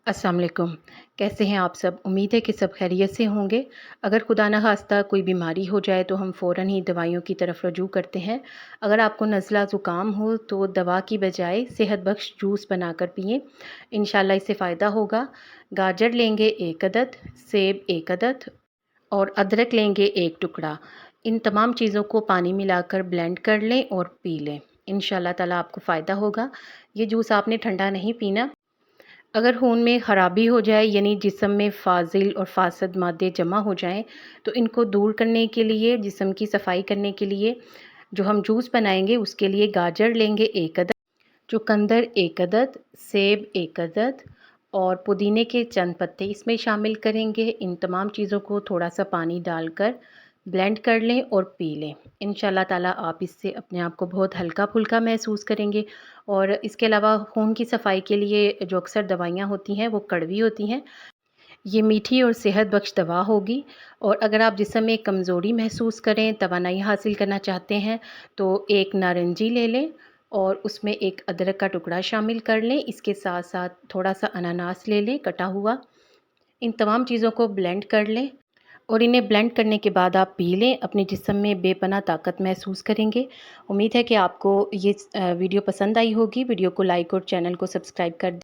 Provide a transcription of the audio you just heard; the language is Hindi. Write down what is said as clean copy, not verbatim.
अस्सलाम वालेकुम। कैसे हैं आप सब? उम्मीद है कि सब खैरियत से होंगे। अगर खुदा न ख़ास्ता कोई बीमारी हो जाए तो हम फ़ौरन ही दवाइयों की तरफ रुजू करते हैं। अगर आपको नज़ला ज़ुकाम हो तो दवा की बजाय सेहत बख्श जूस बनाकर पिएँ। इंशाल्लाह इससे फ़ायदा होगा। गाजर लेंगे 1 अदद, सेब 1 अदद और अदरक लेंगे 1 टुकड़ा। इन तमाम चीज़ों को पानी मिलाकर ब्लेंड कर लें और पी लें। इंशाल्लाह ताला आपको फ़ायदा होगा। ये जूस आपने ठंडा नहीं पीना। अगर खून में ख़राबी हो जाए यानी जिस्म में फ़ाज़िल और फ़ासद मादे जमा हो जाएँ, तो इनको दूर करने के लिए, जिस्म की सफ़ाई करने के लिए जो हम जूस बनाएँगे उसके लिए गाजर लेंगे 1 अदद, चुकंदर 1 अदद, सेब 1 अदद और पुदीने के चंद पत्ते इसमें शामिल करेंगे। इन तमाम चीज़ों को थोड़ा-सा पानी डालकर ब्लेंड कर लें और पी लें। इंशाल्लाह ताला आप इससे अपने आप को बहुत हल्का-फुल्का महसूस करेंगे। और इसके अलावा खून की सफ़ाई के लिए जो अक्सर दवाइयाँ होती हैं वो कड़वी होती हैं। ये मीठी और सेहत बख्श दवा होगी। और अगर आप जिस्म में कमज़ोरी महसूस करें, तवानाई हासिल करना चाहते हैं तो एक नारंगी ले लें और उसमें एक अदरक का टुकड़ा शामिल कर लें। इसके साथ-साथ थोड़ा-सा अनानास ले लें कटा हुआ। इन तमाम चीज़ों को ब्लेंड कर लें और इन्हें ब्लेंड करने के बाद आप पी लें। अपने जिस्म में बेपनाह ताकत महसूस करेंगे। उम्मीद है कि आपको ये वीडियो पसंद आई होगी। वीडियो को लाइक और चैनल को सब्सक्राइब कर